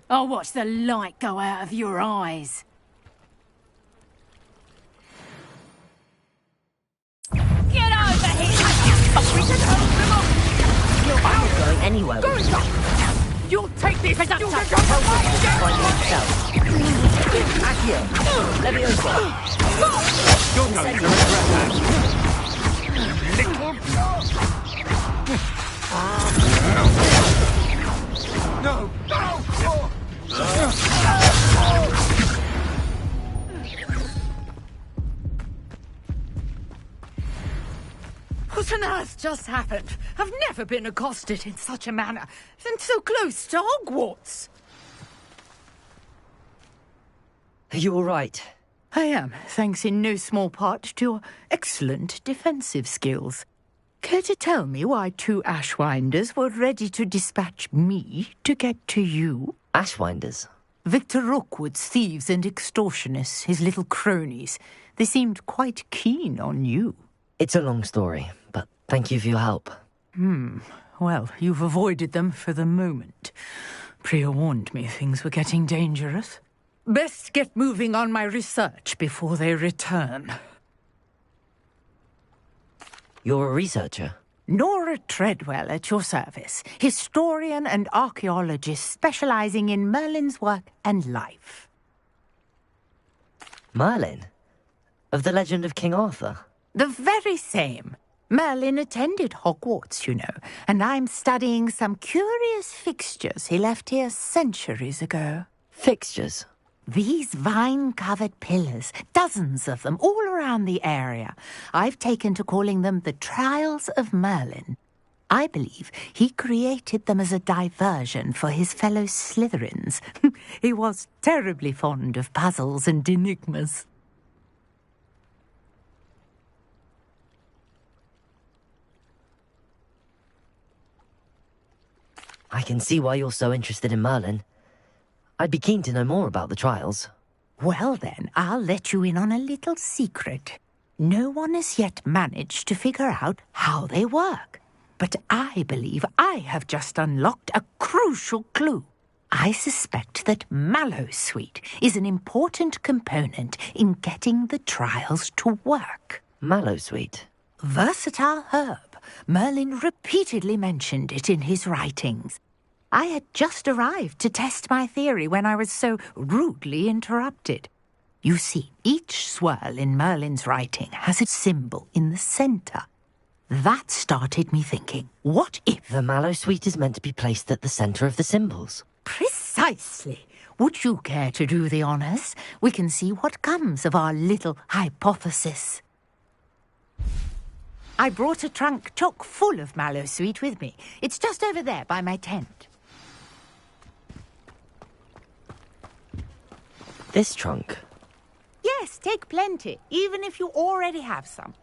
I'll watch the light go out of your eyes. Get over here! I'm not going anywhere with you. You'll take this! Find yourself. Accio. Levioso. You're going to regret that. No! What on earth just happened? I've never been accosted in such a manner, and so close to Hogwarts. Are you all right? I am, thanks in no small part to your excellent defensive skills. Care to tell me why 2 Ashwinders were ready to dispatch me to get to you? Ashwinders? Victor Rookwood's thieves and extortionists, his little cronies. They seemed quite keen on you. It's a long story, but thank you for your help. Well, you've avoided them for the moment. Priya warned me things were getting dangerous. Best get moving on my research before they return. You're a researcher? Nora Treadwell at your service, historian and archaeologist specializing in Merlin's work and life. Merlin? Of the legend of King Arthur? The very same. Merlin attended Hogwarts, you know, and I'm studying some curious fixtures he left here centuries ago. Fixtures? These vine-covered pillars, dozens of them, all around the area. I've taken to calling them the Trials of Merlin. I believe he created them as a diversion for his fellow Slytherins. He was terribly fond of puzzles and enigmas. I can see why you're so interested in Merlin. I'd be keen to know more about the trials. Well then, I'll let you in on a little secret. No one has yet managed to figure out how they work. But I believe I have just unlocked a crucial clue. I suspect that Mallowsweet is an important component in getting the trials to work. Mallowsweet? Versatile herb. Merlin repeatedly mentioned it in his writings. I had just arrived to test my theory when I was so rudely interrupted. You see, each swirl in Merlin's writing has a symbol in the centre. That started me thinking, what if... The Mallowsweet is meant to be placed at the centre of the symbols. Precisely. Would you care to do the honours? We can see what comes of our little hypothesis. I brought a trunk chock full of Mallowsweet with me. It's just over there by my tent. This trunk? Yes, take plenty, even if you already have some.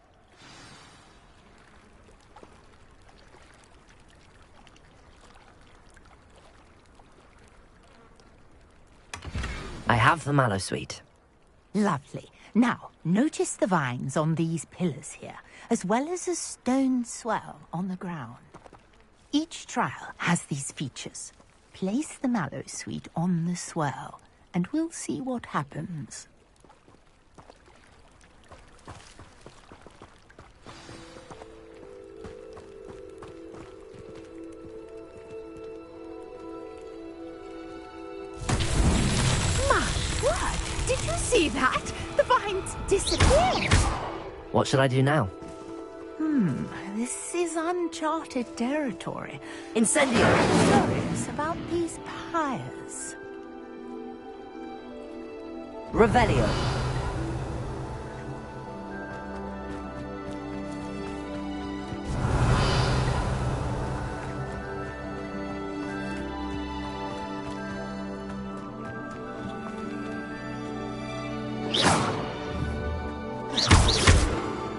I have the Mallowsweet. Lovely. Now, notice the vines on these pillars here, as well as a stone swell on the ground. Each trial has these features. Place the Mallowsweet on the swell, and we'll see what happens. My word! Did you see that? The vines disappeared. What should I do now? This is uncharted territory. Incendio! Curious about these pyres. Revelio!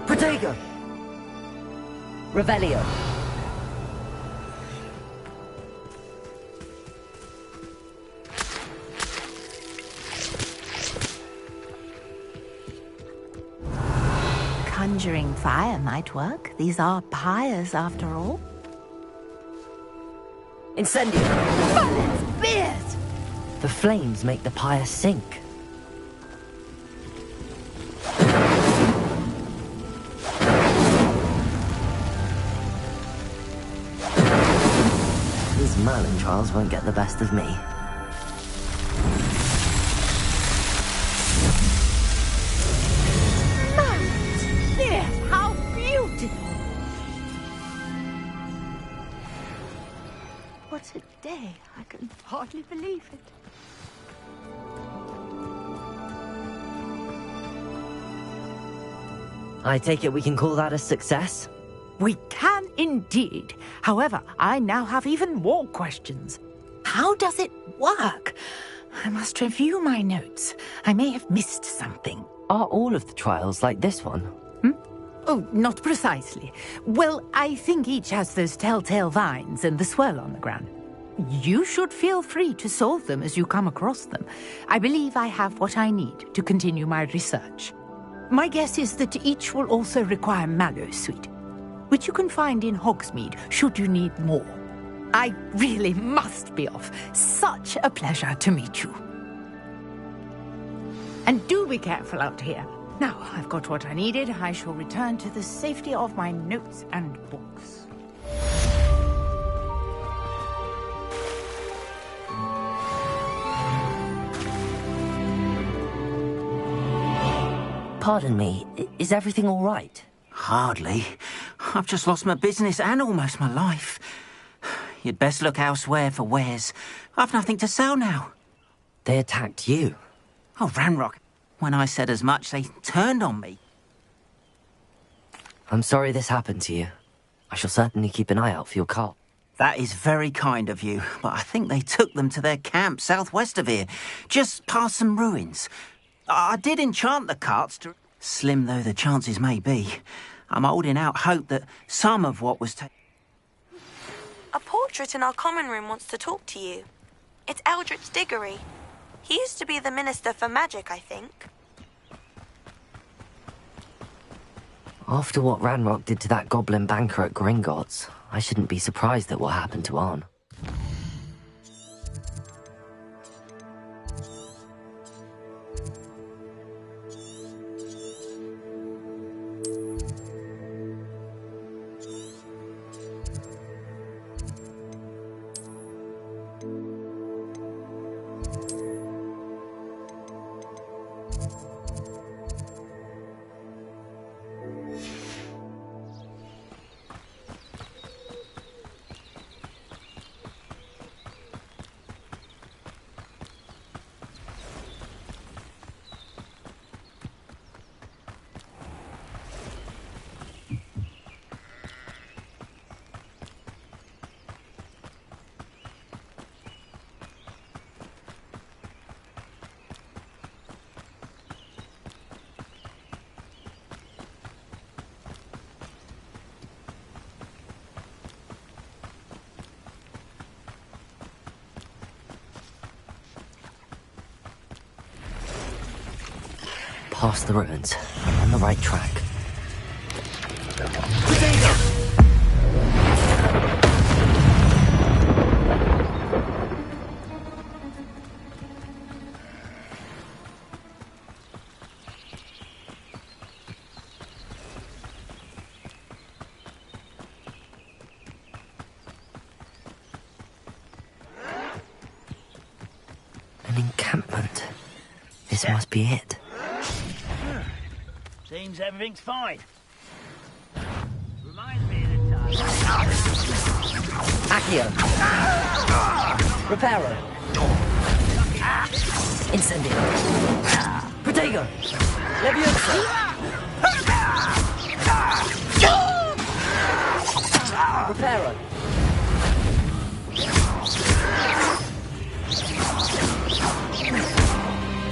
Protego! Revelio! Conjuring fire might work. These are pyres, after all. Incendio! Merlin's beard! The flames make the pyre sink. These Merlin trials won't get the best of me. There, how beautiful! What a day. I can hardly believe it. I take it we can call that a success? We can indeed. However, I now have even more questions. How does it work? I must review my notes. I may have missed something. Are all of the trials like this one? Oh, not precisely. Well, I think each has those telltale vines and the swirl on the ground. You should feel free to solve them as you come across them. I believe I have what I need to continue my research. My guess is that each will also require mallow sweet, which you can find in Hogsmeade should you need more. I really must be off. Such a pleasure to meet you. And do be careful out here. Now I've got what I needed. I shall return to the safety of my notes and books. Pardon me, is everything all right? Hardly. I've just lost my business and almost my life. You'd best look elsewhere for wares. I've nothing to sell now. They attacked you. Oh, Ranrock. When I said as much, they turned on me. I'm sorry this happened to you. I shall certainly keep an eye out for your cart. That is very kind of you, but I think they took them to their camp southwest of here, just past some ruins. I did enchant the carts to... Slim though the chances may be, I'm holding out hope that some of what was taken... A portrait in our common room wants to talk to you. It's Eldritch Diggory. He used to be the Minister for Magic, I think. After what Ranrock did to that goblin banker at Gringotts, I shouldn't be surprised at what happened to Arn. Past the ruins. I'm on the right track. An encampment. This must be it. Seems everything's fine. Reminds me of the time. Accio! Reparo! Incendio! Protego! Leviosa! Reparo!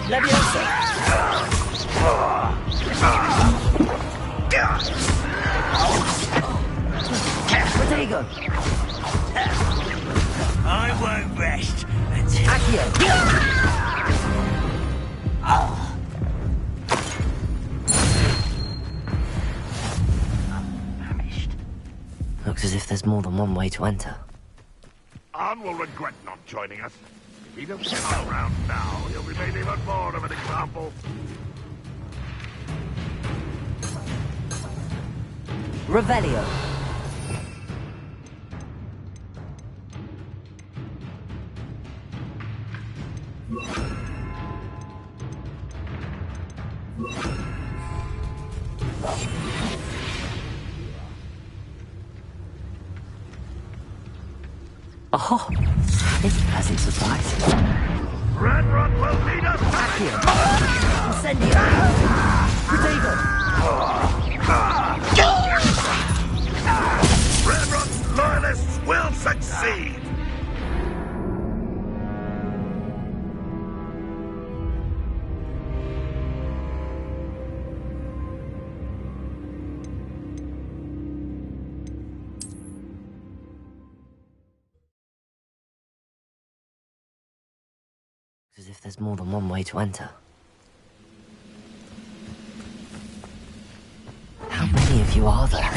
Leviosa! Protego! I won't rest until... Accio! Looks as if there's more than one way to enter. Arn will regret not joining us. He doesn't get around now. He'll be made even more of an example. Revelio. Oh, it's a pleasant surprise. Ranrock will lead us Accio. Incendio. Potato. Ranrock's loyalists will succeed! As if there's more than one way to enter. How many of you are there?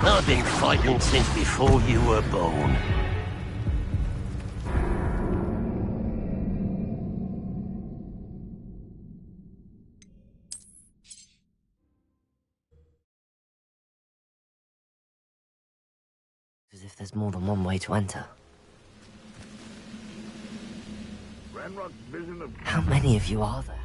I've been fighting since before you were born. As if there's more than one way to enter. Ranrock's vision of How many of you are there?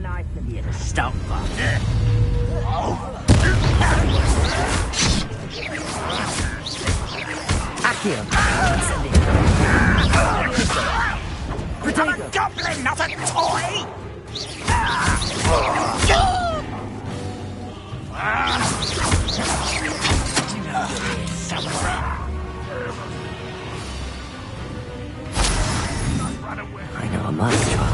Nice of you to stop that. Accio. I'm a goblin, not a toy! I know a mind trial.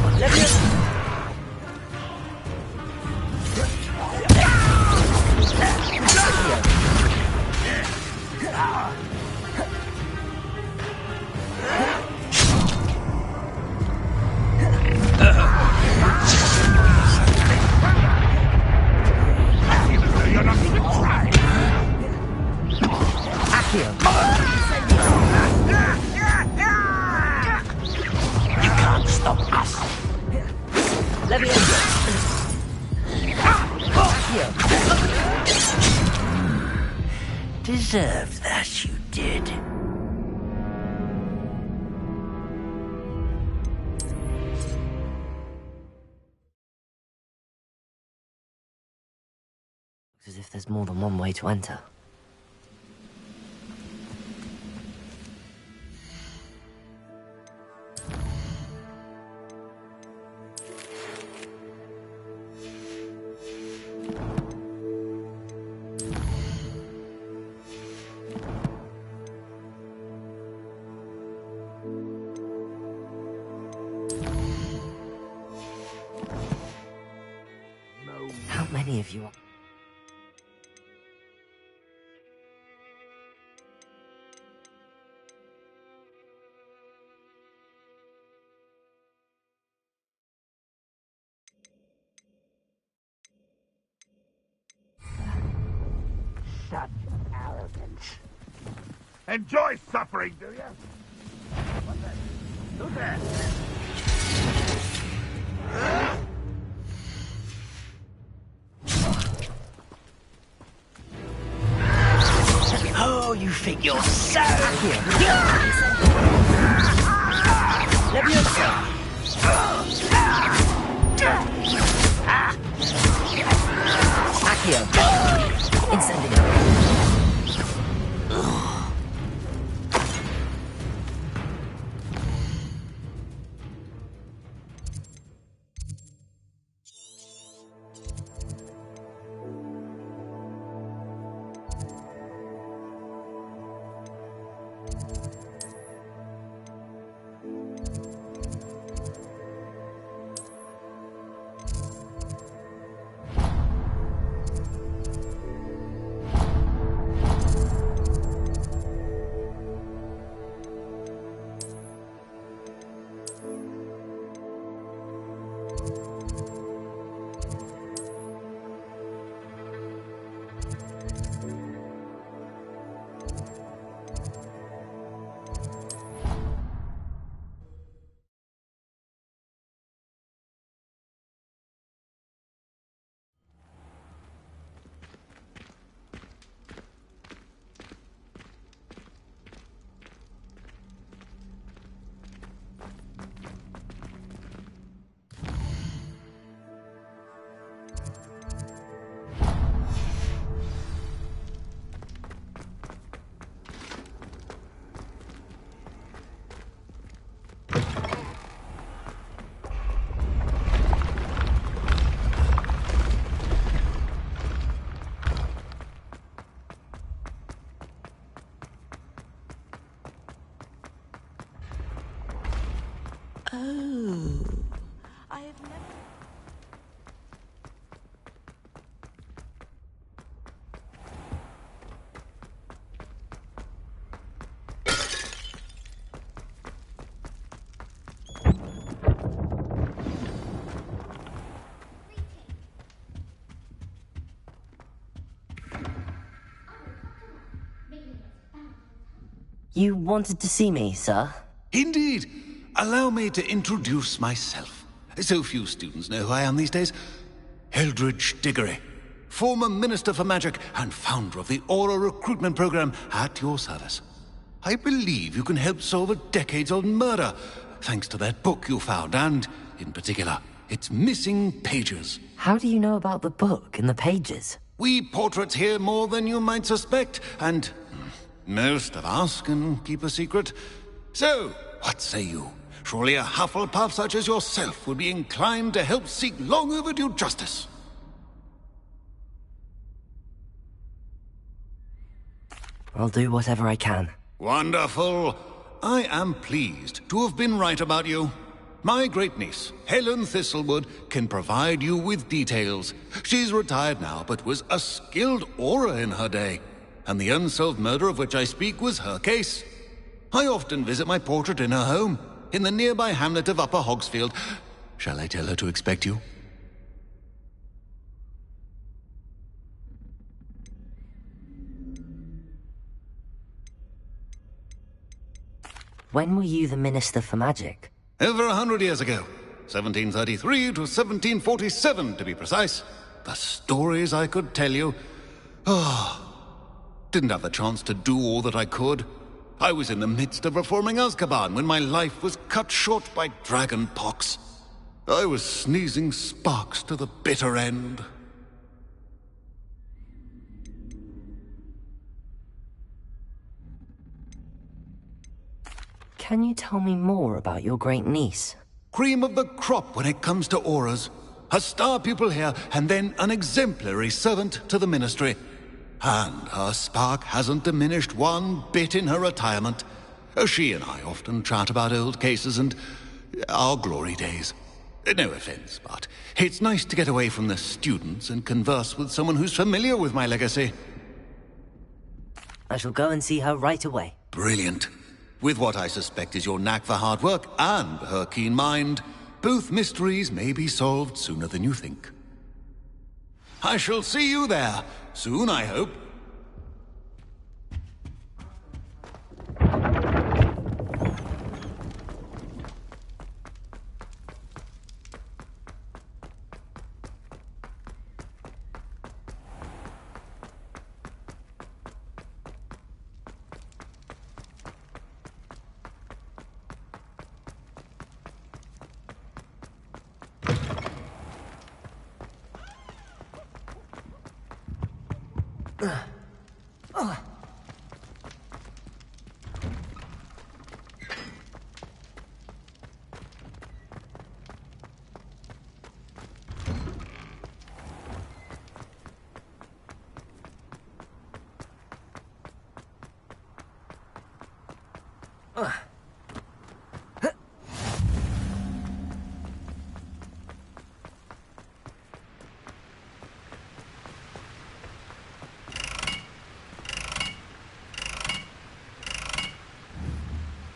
You can't stop us. Deserved that, you did. As if there's more than one way to enter. How many of you are... Such arrogance. Enjoy suffering, do you? What's that? Who's that? Oh, you think you're so here. Leviosa. Accio. Incendio. Oh, I have never... You wanted to see me, sir? Indeed. Allow me to introduce myself. So few students know who I am these days. Eldridge Diggory, former Minister for Magic and founder of the Aura recruitment program at your service. I believe you can help solve a decades-old murder, thanks to that book you found, and, in particular, its missing pages. How do you know about the book and the pages? We portraits hear more than you might suspect, and most of us can keep a secret. So, what say you? Surely a Hufflepuff such as yourself would be inclined to help seek long overdue justice. I'll do whatever I can. Wonderful. I am pleased to have been right about you. My great-niece, Helen Thistlewood, can provide you with details. She's retired now, but was a skilled aura in her day. And the unsolved murder of which I speak was her case. I often visit my portrait in her home, in the nearby hamlet of Upper Hogsfield. Shall I tell her to expect you? When were you the Minister for Magic? Over 100 years ago. 1733 to 1747, to be precise. The stories I could tell you. Didn't have the chance to do all that I could. I was in the midst of reforming Azkaban when my life was cut short by dragon pox. I was sneezing sparks to the bitter end. Can you tell me more about your great-niece? Cream of the crop when it comes to auras. A star pupil here, and then an exemplary servant to the ministry. And her spark hasn't diminished one bit in her retirement. She and I often chat about old cases and our glory days. No offense, but it's nice to get away from the students and converse with someone who's familiar with my legacy. I shall go and see her right away. Brilliant. With what I suspect is your knack for hard work and her keen mind, both mysteries may be solved sooner than you think. I shall see you there, soon I hope.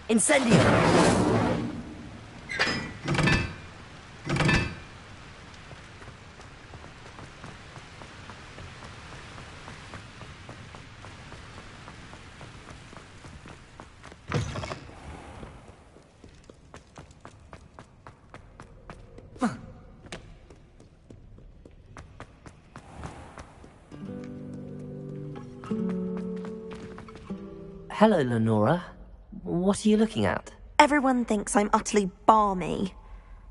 Incendio! Hello, Lenora. What are you looking at? Everyone thinks I'm utterly balmy.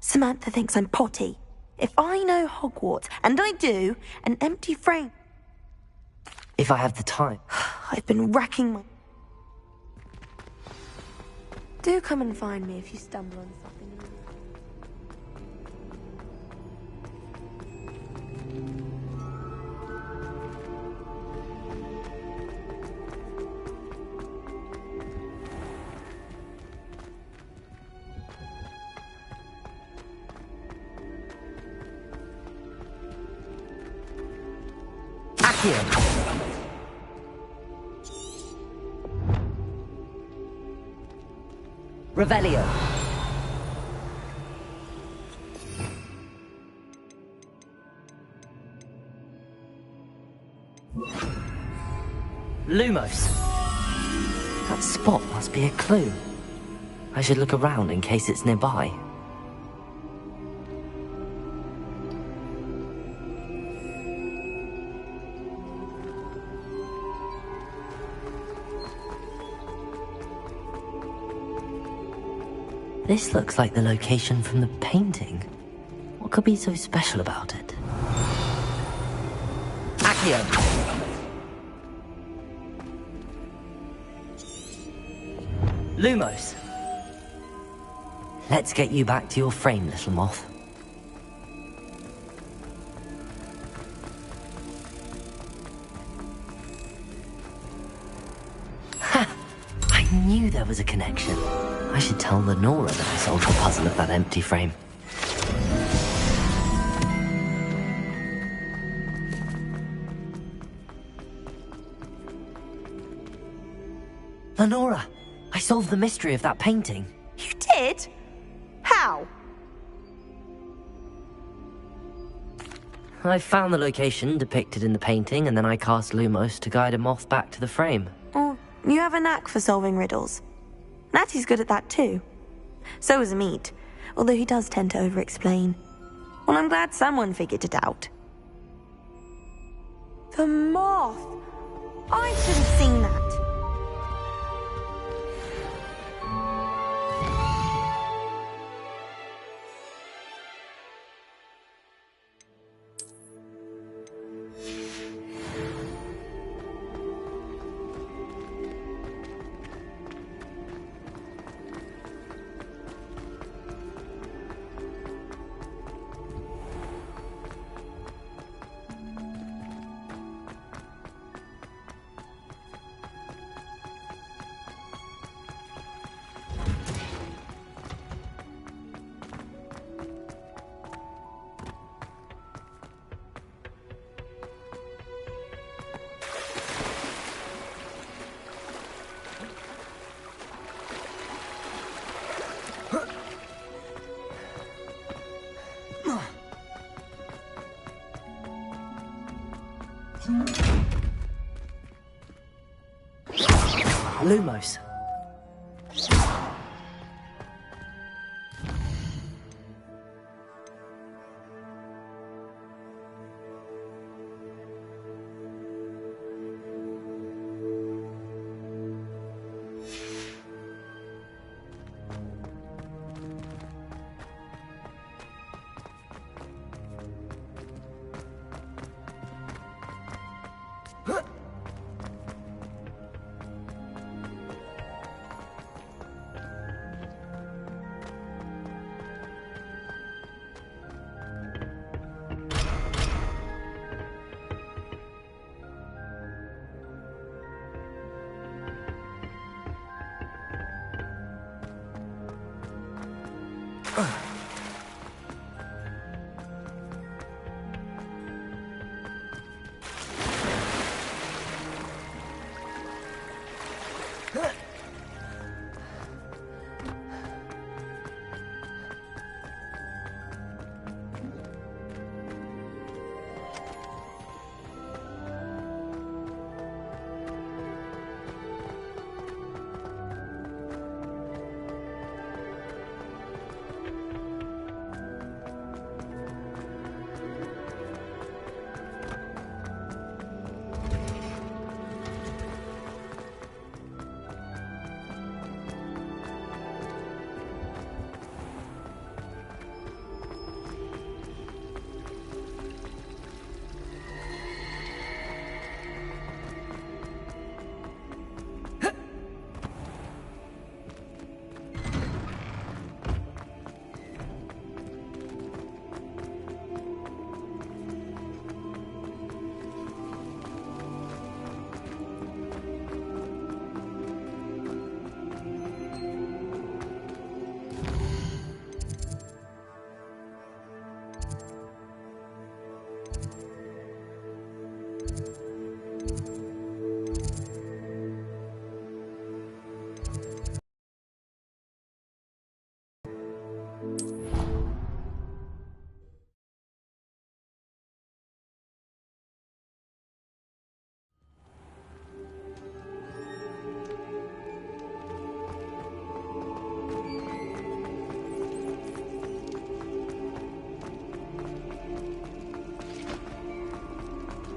Samantha thinks I'm potty. If I know Hogwarts, and I do, an empty frame... If I have the time. I've been racking my... Do come and find me if you stumble on something. Accio! Revelio! Lumos! That spot must be a clue. I should look around in case it's nearby. This looks like the location from the painting. What could be so special about it? Accio! Lumos! Let's get you back to your frame, little moth. Ha! I knew there was a connection. I should tell Lenora that I solved the puzzle of that empty frame. Lenora! I solved the mystery of that painting. You did? How? I found the location depicted in the painting, and then I cast Lumos to guide a moth back to the frame. Oh, you have a knack for solving riddles. Natty's good at that too. So is Amit, although he does tend to over-explain. Well, I'm glad someone figured it out. The moth! I should have seen that. Lumos.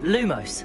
Lumos.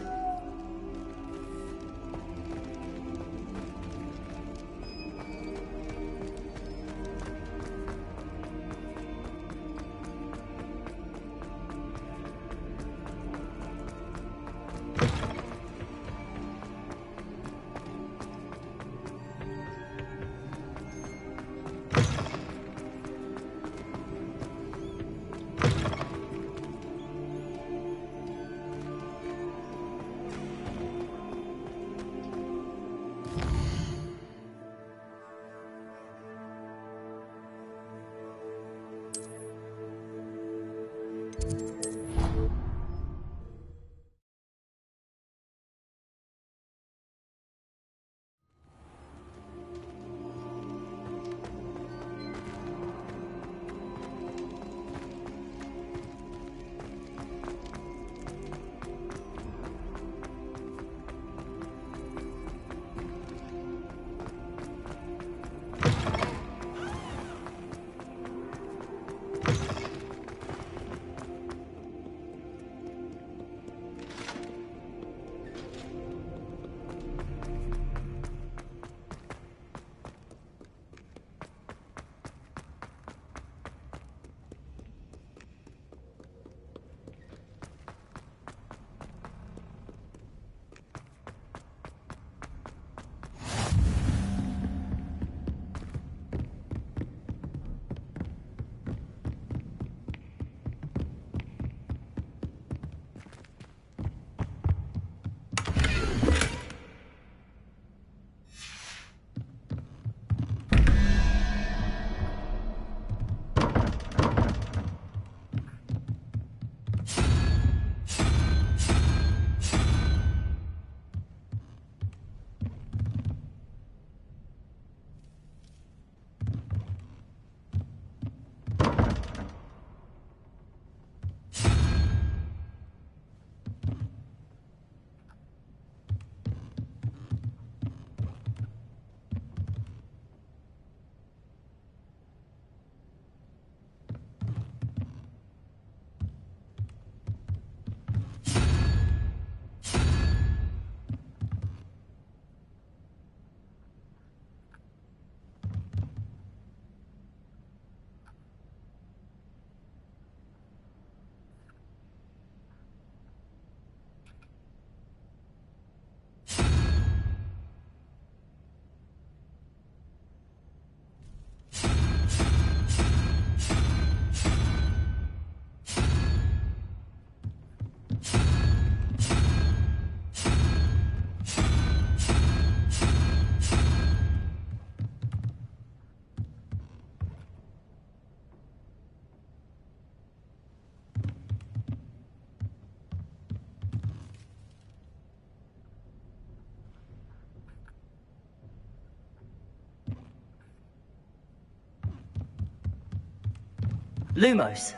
Lumos.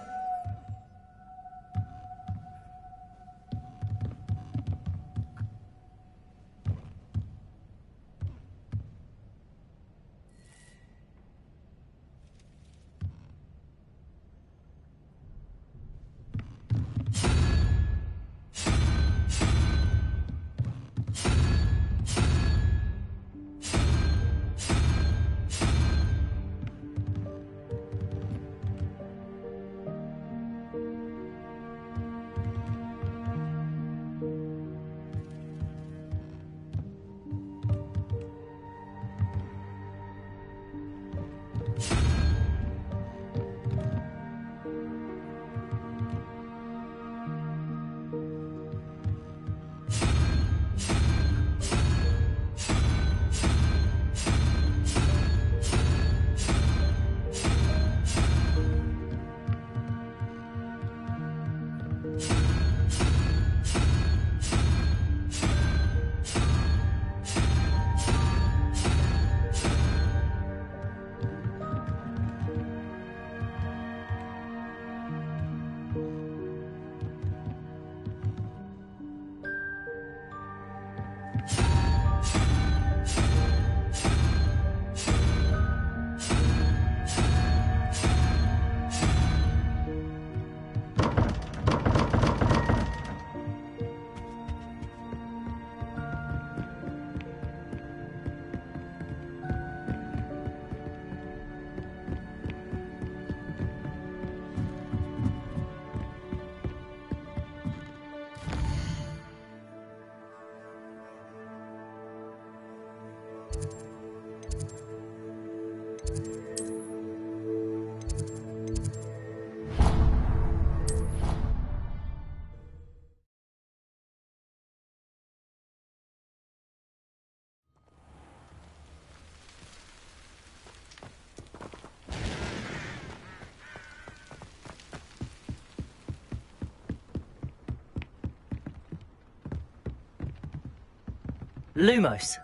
Lumos.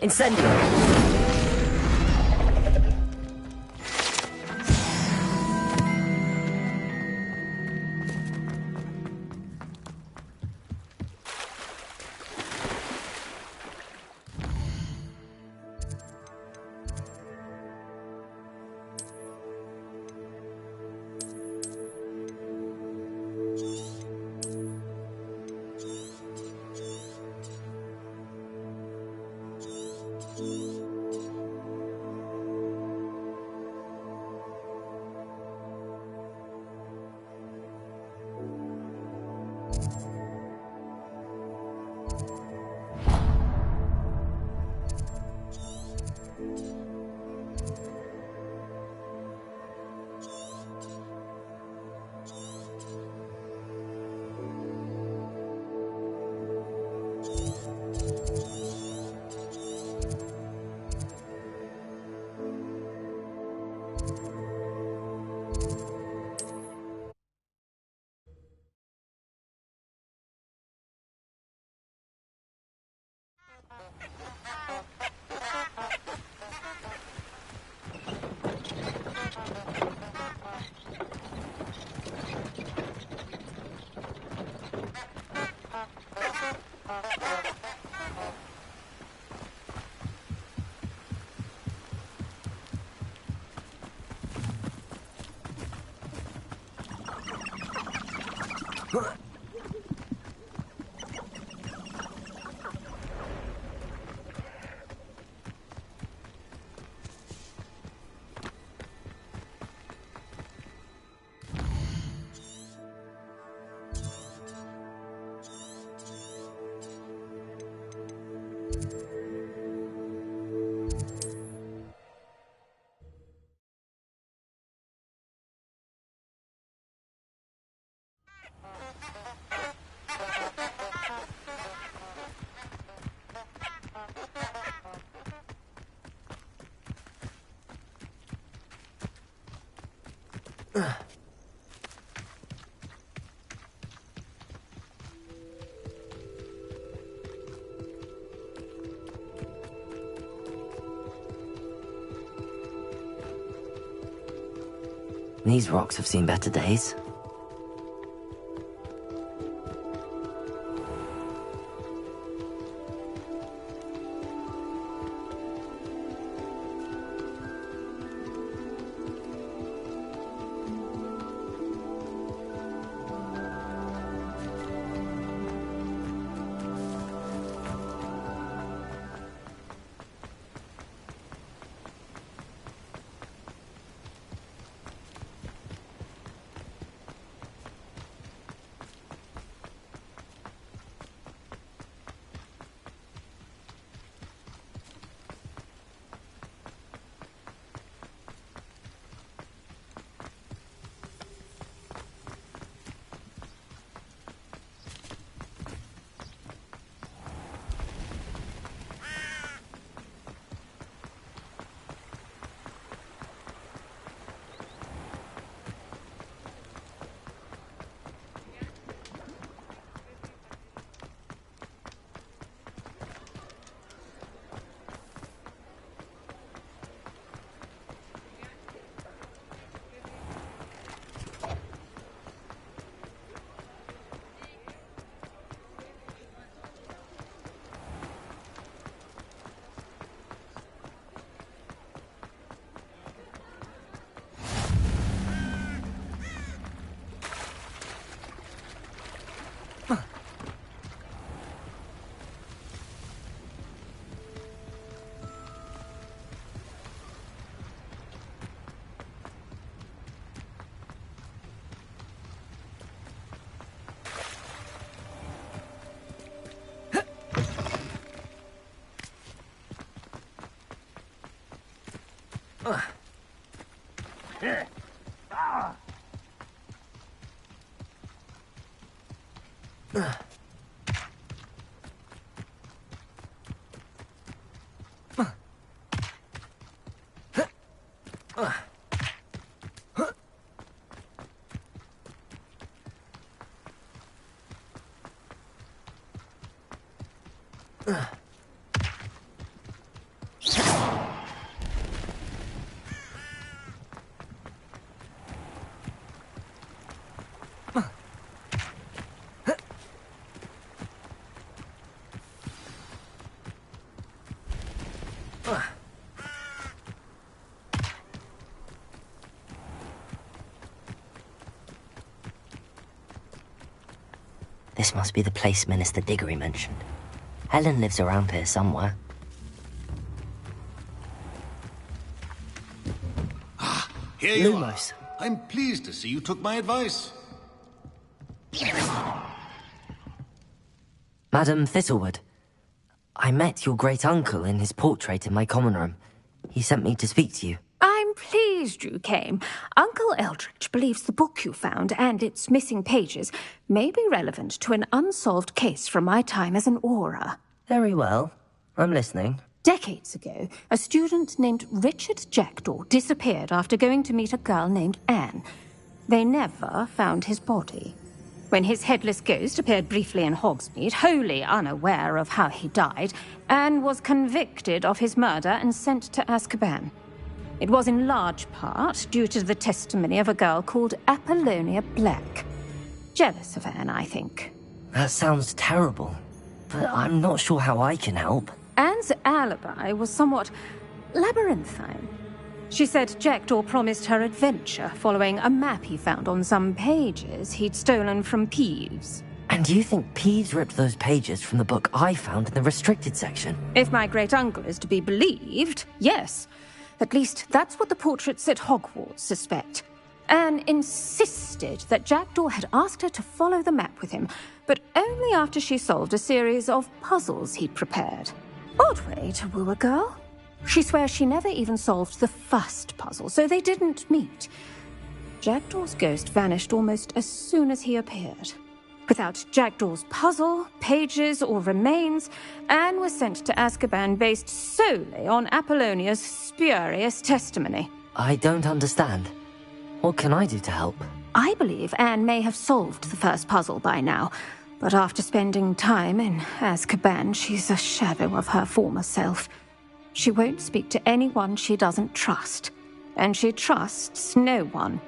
Incendio! These rocks have seen better days. This must be the place Minister Diggory mentioned. Helen lives around here somewhere. Here you Lumos. are. I'm pleased to see you took my advice. Madam Thistlewood, I met your great-uncle in his portrait in my common room. He sent me to speak to you. I'm pleased you came. Uncle Eldridge believes the book you found and its missing pages may be relevant to an unsolved case from my time as an Auror. Very well. I'm listening. Decades ago, a student named Richard Jackdaw disappeared after going to meet a girl named Anne. They never found his body. When his headless ghost appeared briefly in Hogsmeade, wholly unaware of how he died, Anne was convicted of his murder and sent to Azkaban. It was in large part due to the testimony of a girl called Apollonia Black. Jealous of Anne, I think. That sounds terrible, but I'm not sure how I can help. Anne's alibi was somewhat labyrinthine. She said Jackdaw promised her adventure following a map he found on some pages he'd stolen from Peeves. And you think Peeves ripped those pages from the book I found in the restricted section? If my great-uncle is to be believed, yes. At least that's what the portraits at Hogwarts suspect. Anne insisted that Jackdaw had asked her to follow the map with him, but only after she solved a series of puzzles he'd prepared. Odd way to woo a girl. She swears she never even solved the first puzzle, so they didn't meet. Jackdaw's ghost vanished almost as soon as he appeared. Without Jackdaw's puzzle, pages, or remains, Anne was sent to Azkaban based solely on Apollonia's spurious testimony. I don't understand. What can I do to help? I believe Anne may have solved the first puzzle by now, but after spending time in Azkaban, she's a shadow of her former self. She won't speak to anyone she doesn't trust, and she trusts no one.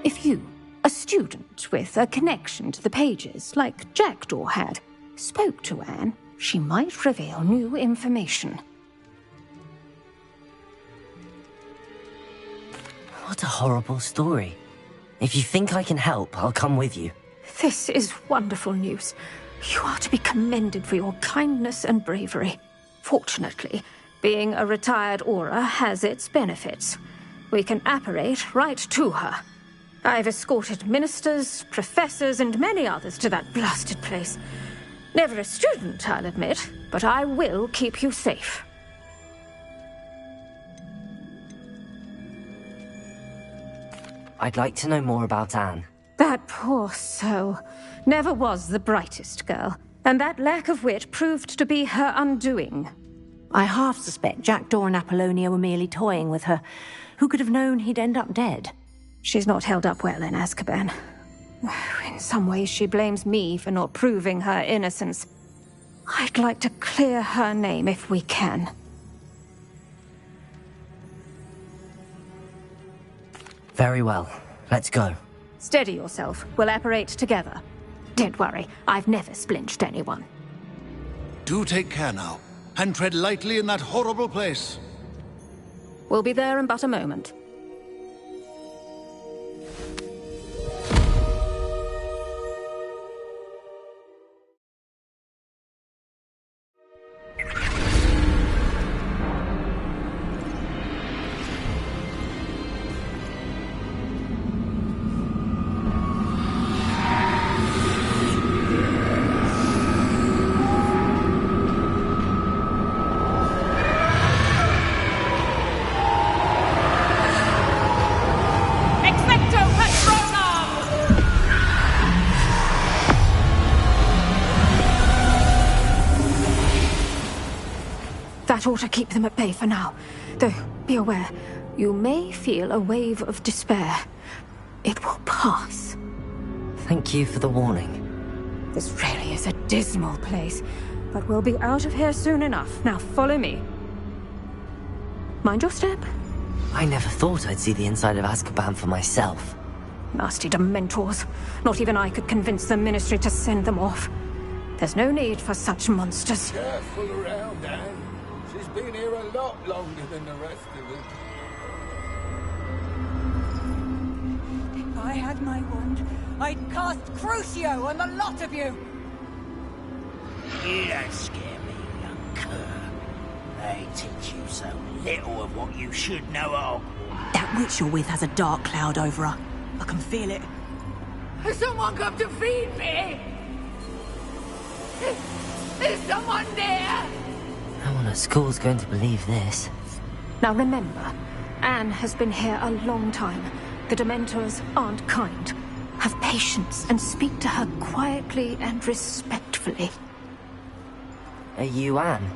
If you, a student with a connection to the pages, like Jackdaw had, spoke to Anne, she might reveal new information. What a horrible story. If you think I can help, I'll come with you. This is wonderful news. You are to be commended for your kindness and bravery. Fortunately, being a retired Auror has its benefits. We can apparate right to her. I've escorted ministers, professors, and many others to that blasted place. Never a student, I'll admit, but I will keep you safe. I'd like to know more about Anne. That poor soul never was the brightest girl, and that lack of wit proved to be her undoing. I half suspect Jackdaw and Apollonia were merely toying with her. Who could have known he'd end up dead? She's not held up well in Azkaban. In some ways, she blames me for not proving her innocence. I'd like to clear her name if we can. Very well. Let's go. Steady yourself. We'll apparate together. Don't worry, I've never splinched anyone. Do take care now, and tread lightly in that horrible place. We'll be there in but a moment. That ought to keep them at bay for now. Though, be aware, you may feel a wave of despair. It will pass. Thank you for the warning. This really is a dismal place, but we'll be out of here soon enough. Now follow me. Mind your step. I never thought I'd see the inside of Azkaban for myself. Nasty Dementors. Not even I could convince the Ministry to send them off. There's no need for such monsters. Careful around, Anne. She's been here a lot longer than the rest of us. If I had my wand, I'd cast Crucio on the lot of you! You don't scare me, young cur. They teach you so little of what you should know of. That witch you're with has a dark cloud over her. I can feel it. Has someone come to feed me? Is someone there? No one at school's going to believe this. Now remember, Anne has been here a long time. The Dementors aren't kind. Have patience and speak to her quietly and respectfully. Are you Anne?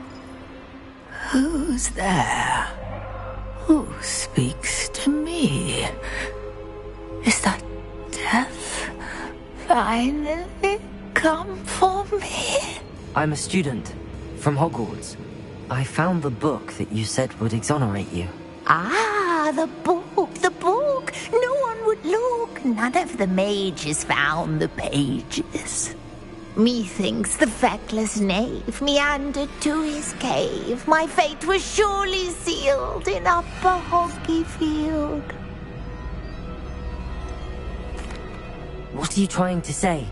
Who's there? Who speaks to me? Is that death finally come for me? I'm a student from Hogwarts. I found the book that you said would exonerate you. Ah, the book, the book. No one would look. None of the mages found the pages. Methinks the feckless knave meandered to his cave. My fate was surely sealed in Upper Hoggyfield. What are you trying to say?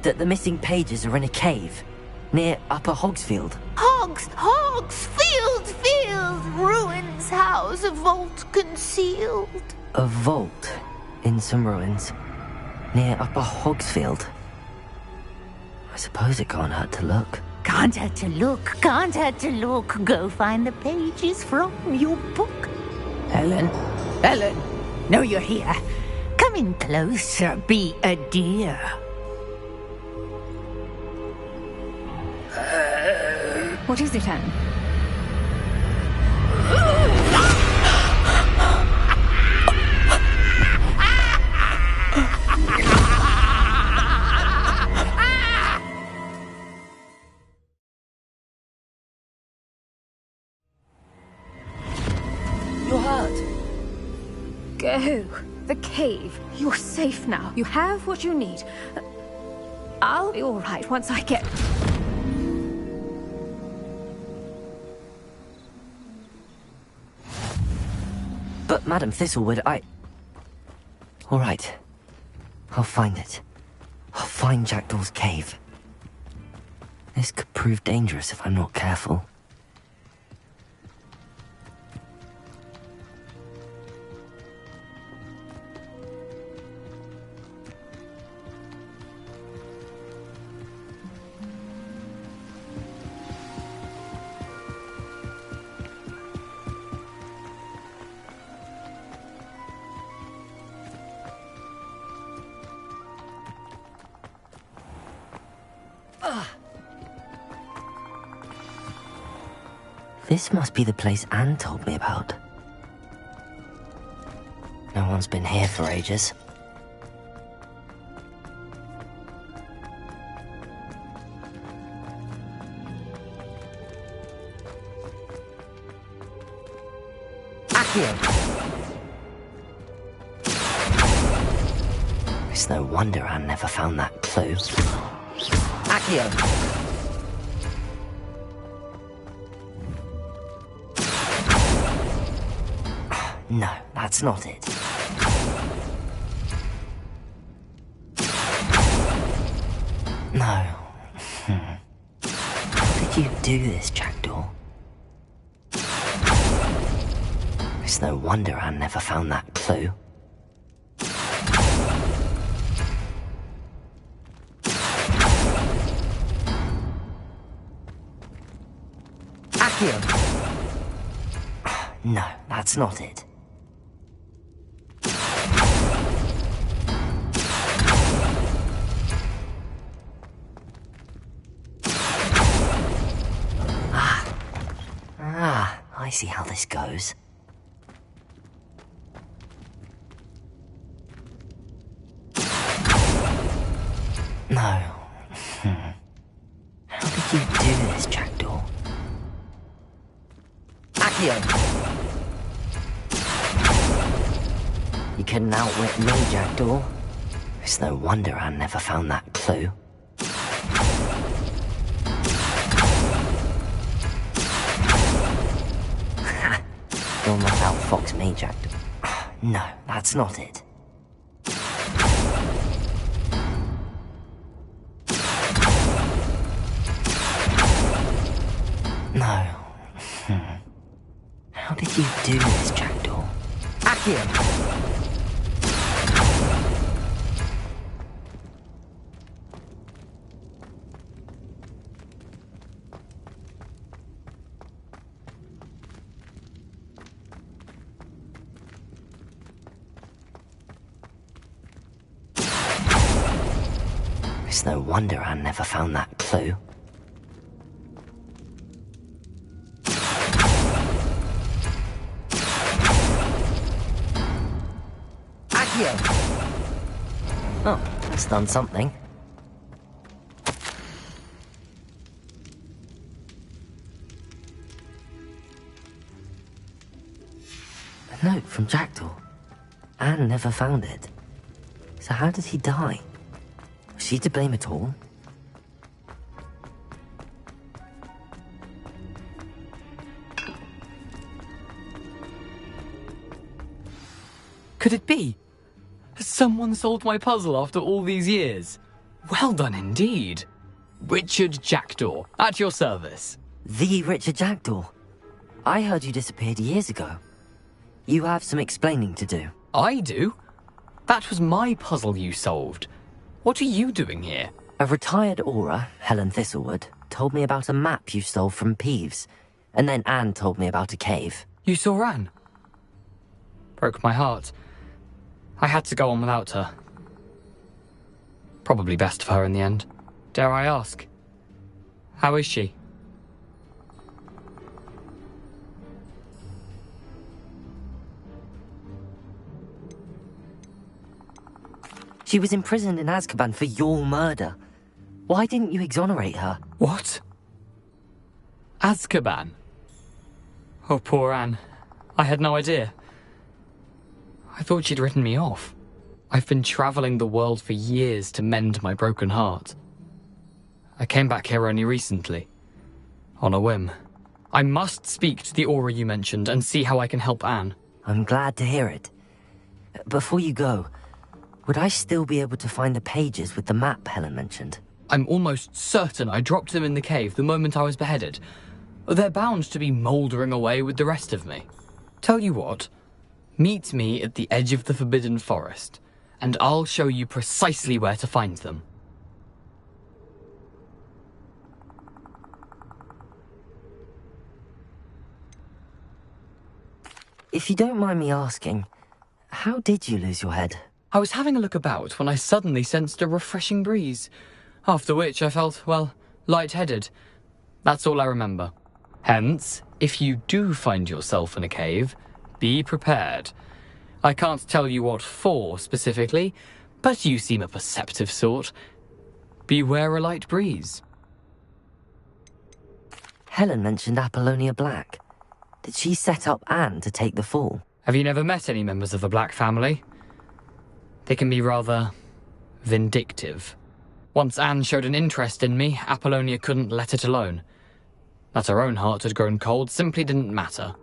That the missing pages are in a cave near Upper Hogsfield? Field, ruins house, a vault concealed. A vault in some ruins near Upper Hogsfield. I suppose it can't hurt to look. Can't hurt to look. Go find the pages from your book. Ellen, no, you're here. Come in closer, be a dear. What is it, Anne? You're hurt. Go. The cave. You're safe now. You have what you need. I'll be all right once I get... But, Madam Thistlewood, All right. I'll find it. I'll find Jackdaw's cave. This could prove dangerous if I'm not careful. This must be the place Anne told me about. No one's been here for ages. Accio! It's no wonder Anne never found that clue. Accio! No, that's not it. No. How did you do this, Jackdaw? It's no wonder Anne never found that clue. Accio! No, that's not it. Ah, I see how this goes. No. How did you do this, Jackdaw? Accio! You couldn't outwit me, Jackdaw. It's no wonder I never found that clue. You'll not outfox me, Jackdaw. No, that's not it. No. How did you do this, Jackdaw? Accio! It's no wonder I never found that clue. Oh, that's done something. A note from Jackdaw. Anne never found it. So how did he die? Was she to blame at all? Could it be? Has someone solved my puzzle after all these years? Well done indeed. Richard Jackdaw, at your service. The Richard Jackdaw? I heard you disappeared years ago. You have some explaining to do. I do? That was my puzzle you solved. What are you doing here? A retired Aura, Helen Thistlewood, told me about a map you stole from Peeves, and then Anne told me about a cave. You saw Anne? Broke my heart. I had to go on without her. Probably best for her in the end. Dare I ask? How is she? She was imprisoned in Azkaban for your murder. Why didn't you exonerate her? What? Azkaban? Oh, poor Anne. I had no idea. I thought she'd written me off. I've been traveling the world for years to mend my broken heart. I came back here only recently. On a whim. I must speak to the Aura you mentioned and see how I can help Anne. I'm glad to hear it. Before you go, would I still be able to find the pages with the map Helen mentioned? I'm almost certain I dropped them in the cave the moment I was beheaded. They're bound to be mouldering away with the rest of me. Tell you what, meet me at the edge of the Forbidden Forest, and I'll show you precisely where to find them. If you don't mind me asking, how did you lose your head? I was having a look about when I suddenly sensed a refreshing breeze, after which I felt, well, lightheaded. That's all I remember. Hence, if you do find yourself in a cave, be prepared. I can't tell you what for specifically, but you seem a perceptive sort. Beware a light breeze. Helen mentioned Apollonia Black. Did she set up Anne to take the fall? Have you never met any members of the Black family? They can be rather vindictive. Once Anne showed an interest in me, Apollonia couldn't let it alone. That her own heart had grown cold simply didn't matter.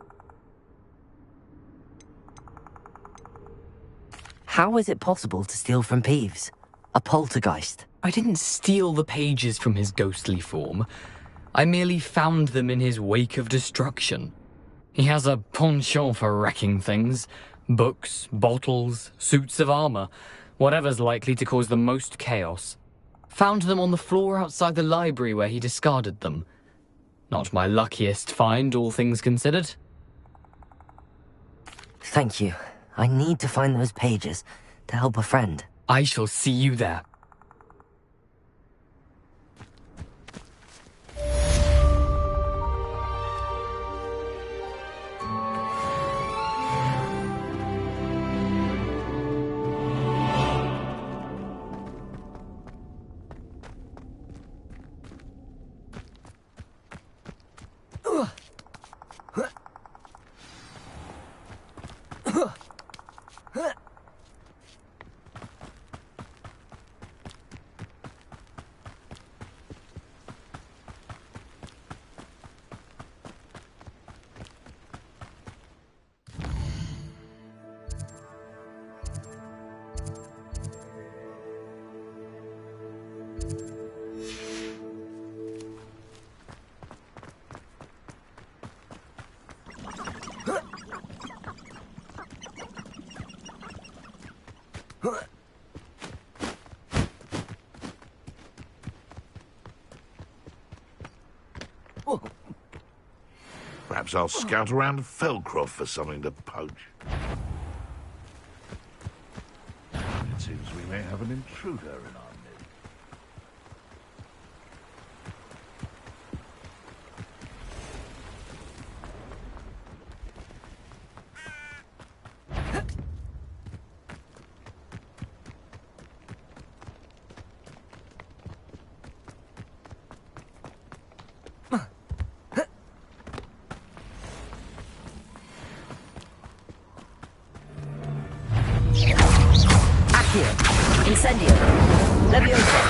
How is it possible to steal from Peeves? A poltergeist? I didn't steal the pages from his ghostly form. I merely found them in his wake of destruction. He has a penchant for wrecking things. Books, bottles, suits of armor, whatever's likely to cause the most chaos. Found them on the floor outside the library where he discarded them. Not my luckiest find, all things considered. Thank you. I need to find those pages to help a friend. I shall see you there. Perhaps I'll scout around Felcroft for something to poach. It seems we may have an intruder in our midst. Incendio. Leviosa.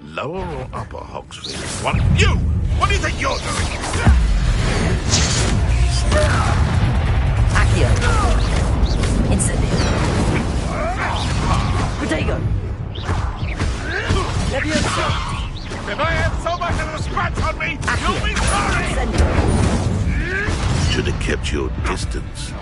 Lower or upper Hogsfield? What? You! What do you think you're doing? Accio. Incendio. Protego. Leviosa. If I had so much as a scratch on me, you'll be sorry! Incendio. Should have kept your distance.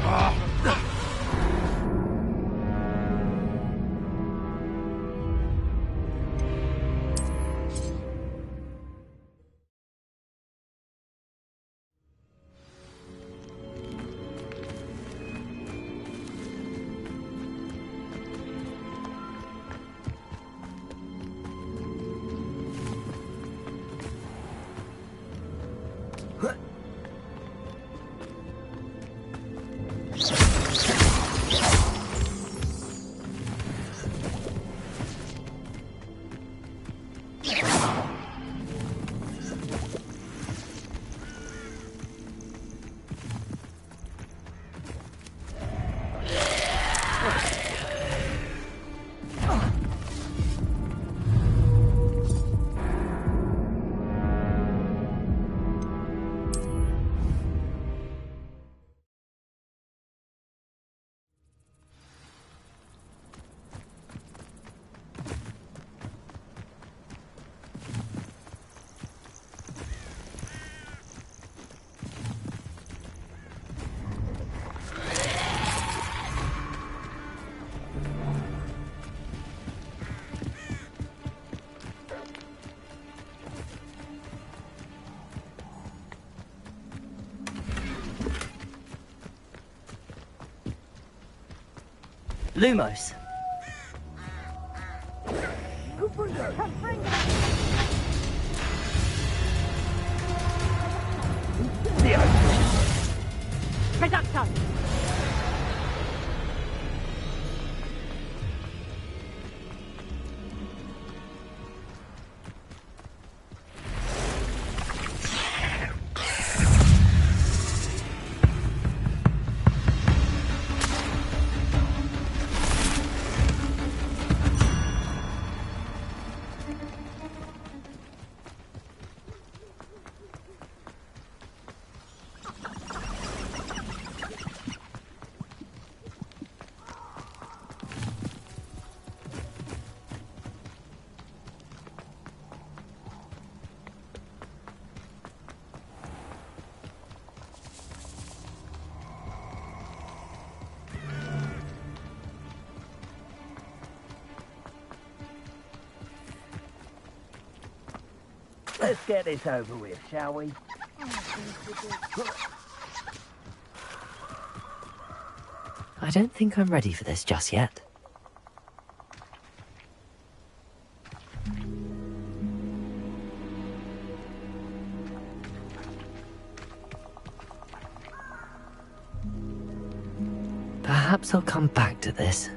Lumos. Reducto. Let's get this over with, shall we? I don't think I'm ready for this just yet. Perhaps I'll come back to this.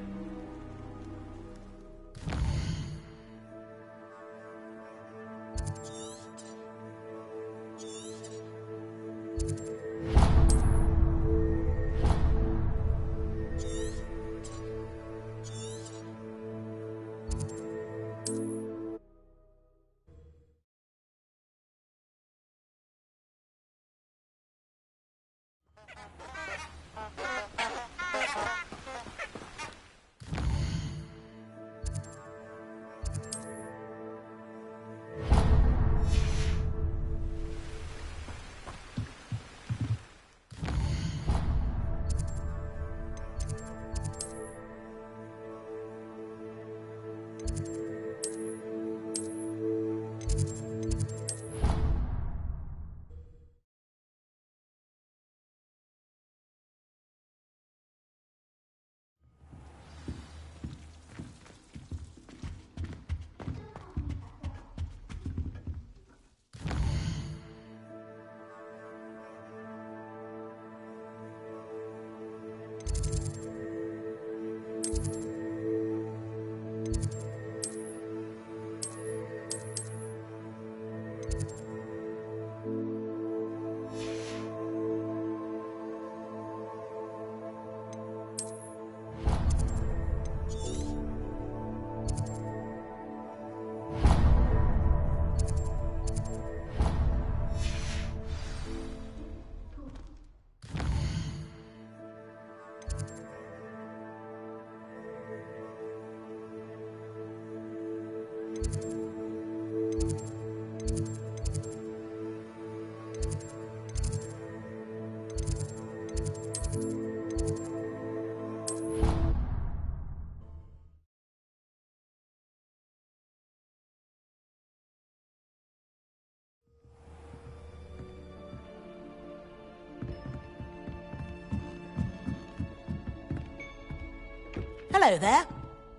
Hello there.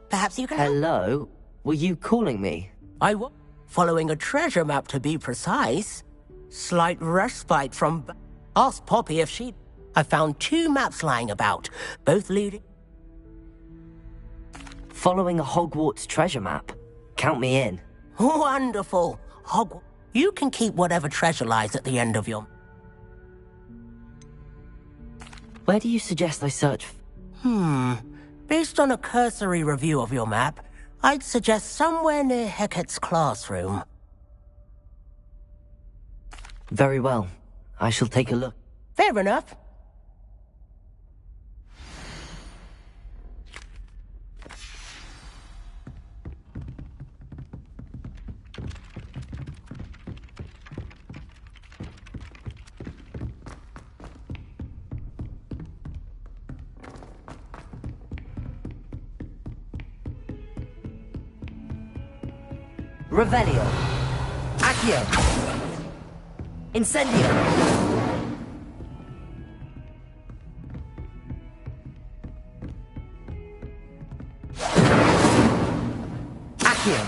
Perhaps you can help. Hello? Were you calling me? I was following a treasure map, to be precise. Slight respite from... Ask Poppy if she... I found 2 maps lying about, both leading... Following a Hogwarts treasure map? Count me in. Wonderful. Hogwarts. You can keep whatever treasure lies at the end of your... Where do you suggest I search? Based on a cursory review of your map, I'd suggest somewhere near Hecat's classroom. Very well. I shall take a look. Fair enough. Revelio. Accio. Incendio. Accio.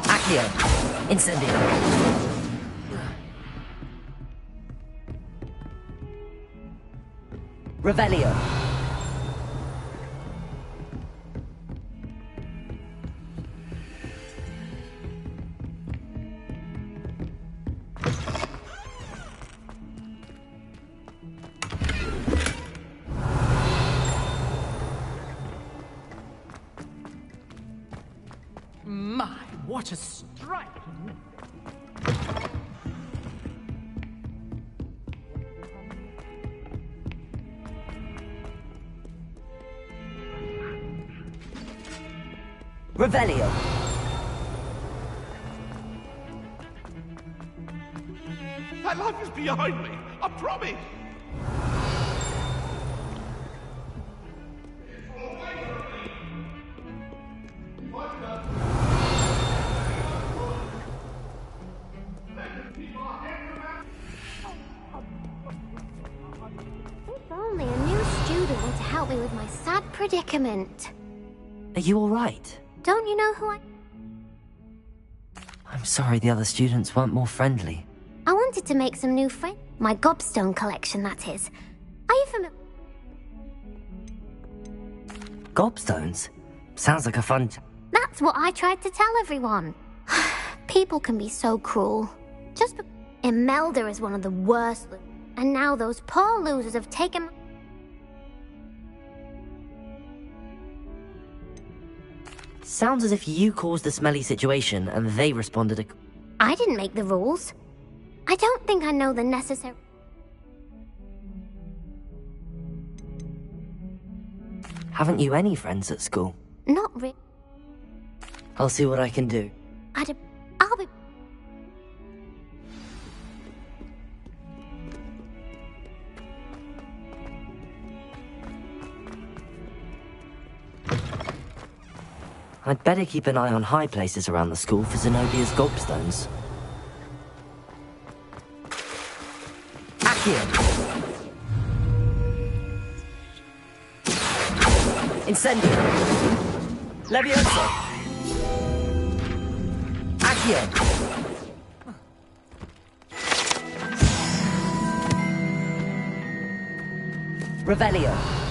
Accio. Incendio. Revelio. My, what a striking... Revelio. That life is behind me, I promise. If only a new student were to help me with my sad predicament. Are you all right? Don't you know who I... I'm sorry the other students weren't more friendly. I wanted to make some new friends. My gobstone collection, that is. Are you familiar? Gobstones? Sounds like a fun... That's what I tried to tell everyone. People can be so cruel. Just... Imelda is one of the worst... And now those poor losers have taken... Sounds as if you caused the smelly situation and they responded I didn't make the rules. I don't think I know the necessary... Haven't you any friends at school? Not really. I'll see what I can do. I'll be... I'd better keep an eye on high places around the school for Zenobia's gobstones. Accio! Incendio! Levioso! Accio! Revelio!